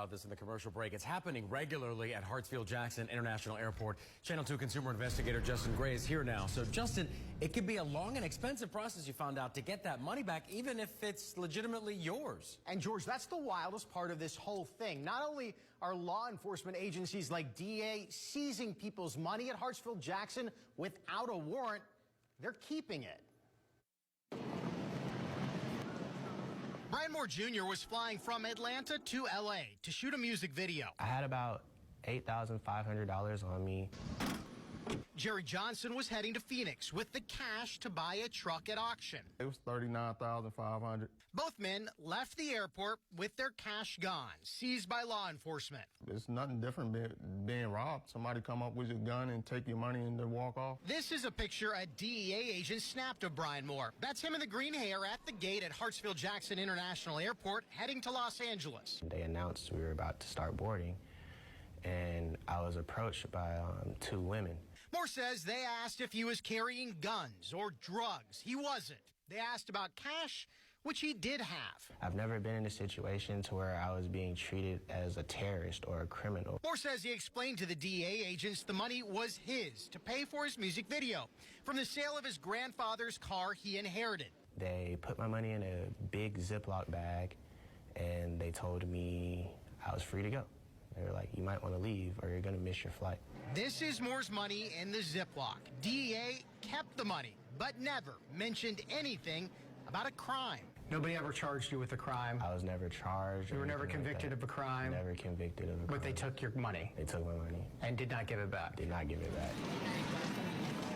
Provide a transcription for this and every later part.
About this in the commercial break. It's happening regularly at Hartsfield-Jackson International Airport. Channel 2 consumer investigator Justin Gray is here now. So, Justin, it could be a long and expensive process, you found out, to get that money back, even if it's legitimately yours. And, George, that's the wildest part of this whole thing. Not only are law enforcement agencies like DEA seizing people's money at Hartsfield-Jackson without a warrant, they're keeping it. Brian Moore Jr. was flying from Atlanta to L.A. to shoot a music video. I had about $8,500 on me. Jerry Johnson was heading to Phoenix with the cash to buy a truck at auction. It was $39,500. Both men left the airport with their cash gone, seized by law enforcement. It's nothing different being robbed. Somebody come up with your gun and take your money and then walk off. This is a picture a DEA agent snapped of Brian Moore. That's him in the green hair at the gate at Hartsfield-Jackson International Airport, heading to Los Angeles. They announced we were about to start boarding, and I was approached by two women. Moore says they asked if he was carrying guns or drugs. He wasn't. They asked about cash, which he did have. I've never been in a situation to where I was being treated as a terrorist or a criminal. Moore says he explained to the DEA agents the money was his to pay for his music video from the sale of his grandfather's car he inherited. They put my money in a big Ziploc bag, and they told me I was free to go. They were like, you might want to leave or you're going to miss your flight. This is Moore's money in the Ziploc. DEA kept the money, but never mentioned anything about a crime. Nobody ever charged you with a crime? I was never charged. You were never convicted of a crime? Never convicted of a crime. But they took your money? They took my money. And did not give it back? Did not give it back.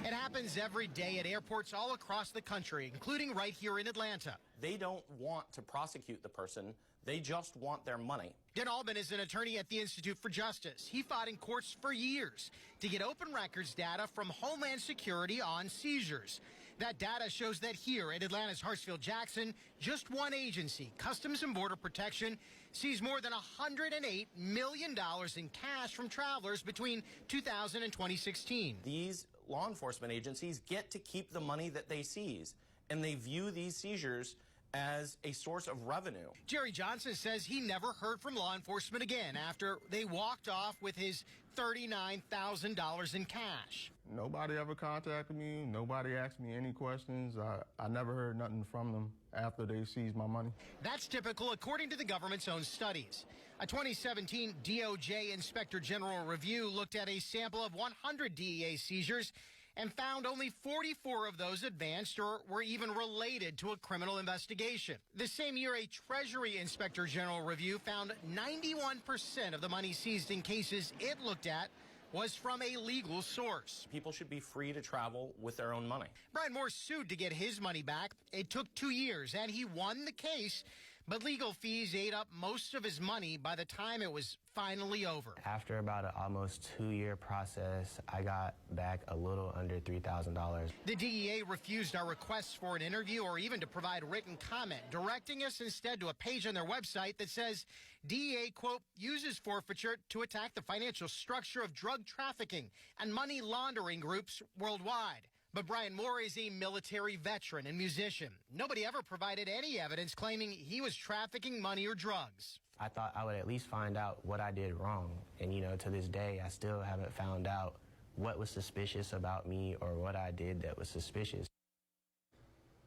It happens every day at airports all across the country, including right here in Atlanta. They don't want to prosecute the person. They just want their money. Dan Albin is an attorney at the Institute for Justice. He fought in courts for years to get open records data from Homeland Security on seizures. That data shows that here at Atlanta's Hartsfield-Jackson, just one agency, Customs and Border Protection, seized more than $108 million in cash from travelers between 2000 and 2016. These law enforcement agencies get to keep the money that they seize, and they view these seizures as a source of revenue. Jerry Johnson says he never heard from law enforcement again after they walked off with his $39,000 in cash. Nobody ever contacted me. Nobody asked me any questions. I never heard nothing from them after they seized my money. That's typical according to the government's own studies. A 2017 DOJ Inspector General review looked at a sample of 100 DEA seizures and found only 44 of those advanced or were even related to a criminal investigation. The same year, a Treasury Inspector General review found 91% of the money seized in cases it looked at was from a legal source. People should be free to travel with their own money. Brian Moore sued to get his money back. It took 2 years, and he won the case, but legal fees ate up most of his money by the time it was finally over. After about an almost 2-year process, I got back a little under $3,000. The DEA refused our requests for an interview or even to provide written comment, directing us instead to a page on their website that says DEA, quote, uses forfeiture to attack the financial structure of drug trafficking and money laundering groups worldwide. But Brian Moore is a military veteran and musician. Nobody ever provided any evidence claiming he was trafficking money or drugs. I thought I would at least find out what I did wrong. And, you know, to this day, I still haven't found out what was suspicious about me or what I did that was suspicious.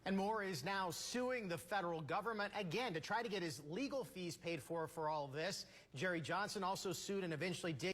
And Moore is now suing the federal government again to try to get his legal fees paid for all of this. Jerry Johnson also sued and eventually did.